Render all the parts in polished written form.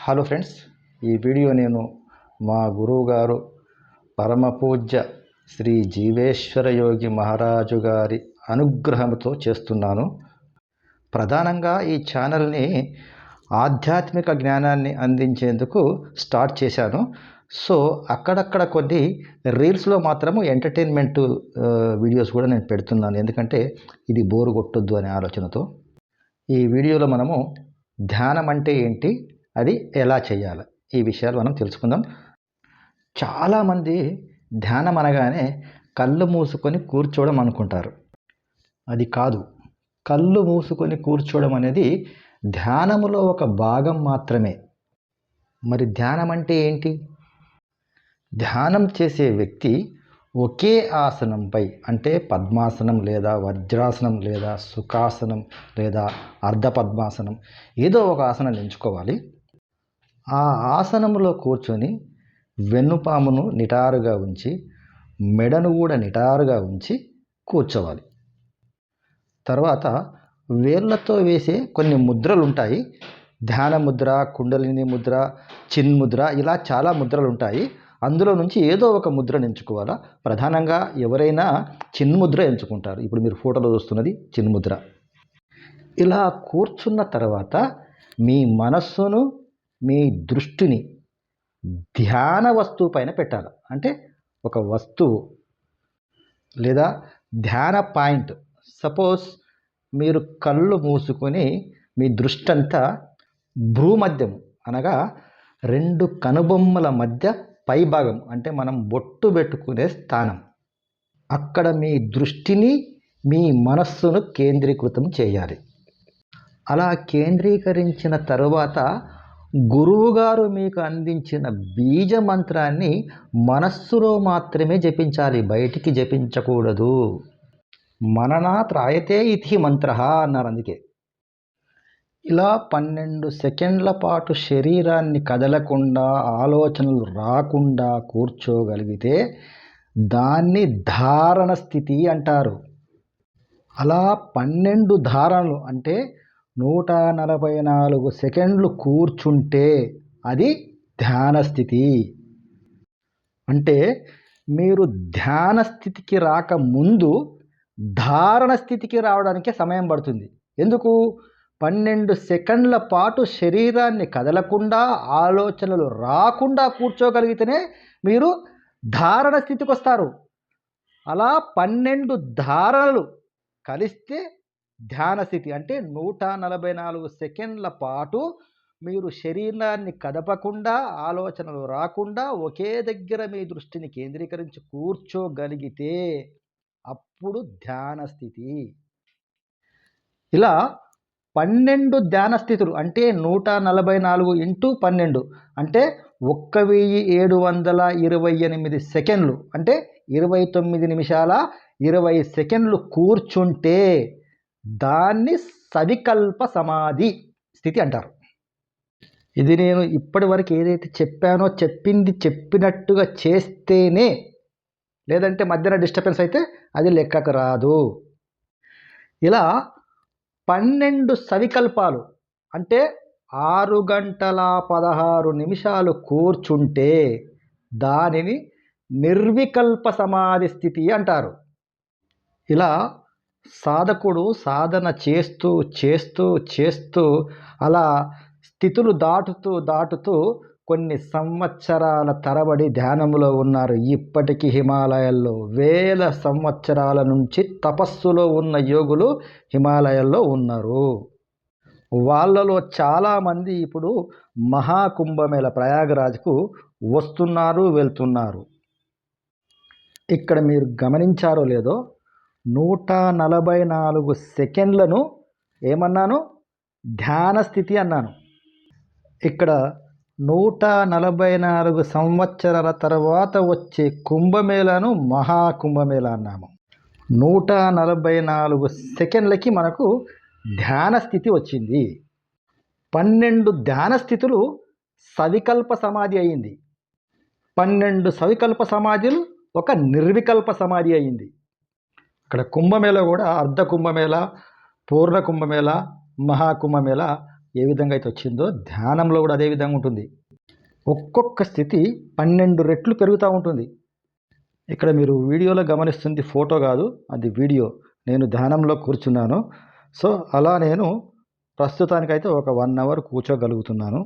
Hello friends, ఈ video నేను మా గురువు గారు పరమ పూజ్య శ్రీ జీవేశ్వర యోగి మహారాజు గారి అనుగ్రహంతో చేస్తున్నాను. ప్రధానంగా ఈ ఛానల్ని ఆధ్యాత్మిక జ్ఞానాన్ని అందించేందుకు స్టార్ట్ చేశాను. సో అక్కడక్కడ కొన్ని రీల్స్లో మాత్రము ఎంటర్టైన్మెంట్ వీడియోస్ కూడా నేను పెడుతున్నాను, ఎందుకంటే ఇది బోరు కొట్టొద్దు అనే ఆలోచనతో. ఈ వీడియోలో మనము ధ్యానం అంటే ఏంటి, అది ఎలా చేయాలి, ఈ విషయాలు మనం తెలుసుకుందాం. చాలామంది ధ్యానం అనగానే కళ్ళు మూసుకొని కూర్చోవడం అనుకుంటారు. అది కాదు. కళ్ళు మూసుకొని కూర్చోవడం అనేది ధ్యానములో ఒక భాగం మాత్రమే. మరి ధ్యానం అంటే ఏంటి? ధ్యానం చేసే వ్యక్తి ఒకే ఆసనంపై, అంటే పద్మాసనం లేదా వజ్రాసనం లేదా సుఖాసనం లేదా అర్ధపద్మాసనం, ఏదో ఒక ఆసనం ఎంచుకోవాలి. ఆ ఆసనంలో కూర్చొని వెన్నుపామును నిటారుగా ఉంచి, మెడను కూడా నిటారుగా ఉంచి కూర్చోవాలి. తర్వాత వేళ్ళతో వేసే కొన్ని ముద్రలు ఉంటాయి. ధ్యాన ముద్ర, కుండలిని ముద్ర, చిన్ముద్ర, ఇలా చాలా ముద్రలు ఉంటాయి. అందులో నుంచి ఏదో ఒక ముద్రను ఎంచుకోవాలా. ప్రధానంగా ఎవరైనా చిన్ముద్ర ఎంచుకుంటారు. ఇప్పుడు మీరు ఫోటోలో చూస్తున్నది చిన్ముద్ర. ఇలా కూర్చున్న తర్వాత మీ మనస్సును, మీ దృష్టిని ధ్యాన వస్తువు పైన పెట్టాలి. అంటే ఒక వస్తువు లేదా ధ్యాన పాయింట్. సపోజ్ మీరు కళ్ళు మూసుకొని మీ దృష్టి అంతా భ్రూమధ్యం, అనగా రెండు కనుబొమ్మల మధ్య పైభాగం, అంటే మనం బొట్టు పెట్టుకునే స్థానం, అక్కడ మీ దృష్టిని, మీ మనస్సును కేంద్రీకృతం చేయాలి. అలా కేంద్రీకరించిన తరువాత గురువుగారు మీకు అందించిన బీజ మంత్రాన్ని మనస్సులో మాత్రమే జపించాలి, బయటికి జపించకూడదు. మననాత్ రాయతే ఇతి మంత్ర అన్నారు. అందుకే ఇలా 12 సెకండ్ల పాటు శరీరాన్ని కదలకుండా, ఆలోచనలు రాకుండా కూర్చోగలిగితే దాన్ని ధారణ స్థితి అంటారు. అలా 12 ధారణలు అంటే 144 సెకండ్లు కూర్చుంటే అది ధ్యాన స్థితి. అంటే మీరు ధ్యాన స్థితికి రాకముందు ధారణ స్థితికి రావడానికి సమయం పడుతుంది. ఎందుకు? 12 సెకండ్ల పాటు శరీరాన్ని కదలకుండా, ఆలోచనలు రాకుండా కూర్చోగలిగితేనే మీరు ధారణ స్థితికి వస్తారు. అలా 12 ధారణలు కలిస్తే ధ్యాన స్థితి. అంటే 144 సెకండ్ల పాటు మీరు శరీరాన్ని కదపకుండా, ఆలోచనలు రాకుండా ఒకే దగ్గర మీ దృష్టిని కేంద్రీకరించి కూర్చోగలిగితే అప్పుడు ధ్యాన స్థితి. ఇలా 12 ధ్యాన స్థితులు అంటే 144 ఇంటూ 12 అంటే 1728 సెకండ్లు, అంటే 29 నిమిషాల 20 సెకండ్లు కూర్చుంటే దాన్ని సవికల్ప సమాధి స్థితి అంటారు. ఇది నేను ఇప్పటి వరకు ఏదైతే చెప్పానో చెప్పినట్టుగా చేస్తేనే, లేదంటే మధ్యన డిస్టర్బెన్స్ అయితే అది లెక్కకు రాదు. ఇలా 12 సవికల్పాలు అంటే 6 గంటల 16 నిమిషాలు కూర్చుంటే దానిని నిర్వికల్ప సమాధి స్థితి అంటారు. ఇలా సాధకుడు సాధన చేస్తూ చేస్తూ చేస్తూ అలా స్థితులు దాటుతూ కొన్ని సంవత్సరాల తరబడి ధ్యానంలో ఉన్నారు. ఇప్పటికీ హిమాలయాల్లో వేల సంవత్సరాల నుంచి తపస్సులో ఉన్న యోగులు హిమాలయాల్లో ఉన్నారు. వాళ్ళలో చాలామంది ఇప్పుడు మహాకుంభమేళ ప్రయాగరాజ్కు వస్తున్నారు, వెళ్తున్నారు. ఇక్కడ మీరు గమనించారో లేదో, 144 సెకండ్లను ఏమన్నాను? ధ్యాన స్థితి అన్నాను. ఇక్కడ 144 సంవత్సరాల తర్వాత వచ్చే కుంభమేళను మహాకుంభమేళ అన్నాము. 144 సెకండ్లకి మనకు ధ్యాన స్థితి వచ్చింది. 12 ధ్యాన స్థితులు సవికల్ప సమాధి అయింది. 12 సవికల్ప సమాధులు ఒక నిర్వికల్ప సమాధి అయింది. ఇక్కడ కుంభమేళ కూడా అర్ధ కుంభమేళ, పూర్ణ కుంభమేళ, మహాకుంభమేళ ఏ విధంగా అయితే వచ్చిందో ధ్యానంలో కూడా అదే విధంగా ఉంటుంది. ఒక్కొక్క స్థితి 12 రెట్లు పెరుగుతూ ఉంటుంది. ఇక్కడ మీరు వీడియోలో గమనిస్తుంది ఫోటో కాదు, అది వీడియో. నేను ధ్యానంలో కూర్చున్నాను. సో అలా నేను ప్రస్తుతానికైతే ఒక 1 అవర్ కూర్చోగలుగుతున్నాను.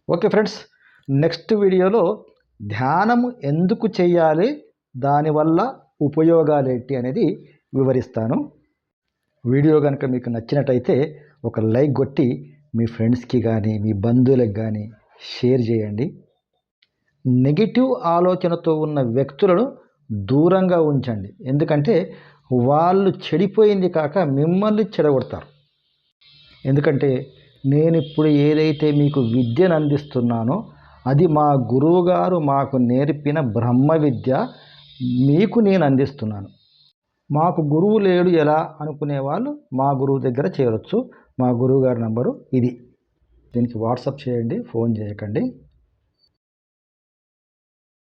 ఓకే ఫ్రెండ్స్, నెక్స్ట్ వీడియోలో ధ్యానము ఎందుకు చేయాలి, దానివల్ల ఉపయోగాలు ఏంటి అనేది వివరిస్తాను. వీడియో కనుక మీకు నచ్చినట్టయితే ఒక లైక్ కొట్టి మీ ఫ్రెండ్స్కి కానీ మీ బంధువులకు కానీ షేర్ చేయండి. నెగిటివ్ ఆలోచనతో ఉన్న వ్యక్తులను దూరంగా ఉంచండి. ఎందుకంటే వాళ్ళు చెడిపోయింది కాక మిమ్మల్ని చెడగొడతారు. ఎందుకంటే నేను ఇప్పుడు ఏదైతే మీకు విద్యను అందిస్తున్నానో అది మా గురువుగారు మాకు నేర్పిన బ్రహ్మ విద్య మీకు నేను అందిస్తున్నాను. మాకు గురువు లేడు ఎలా అనుకునే వాళ్ళు మా గురువు దగ్గర చేరొచ్చు. మా గురువుగారి నంబరు ఇది. దీనికి వాట్సాప్ చేయండి, ఫోన్ చేయకండి.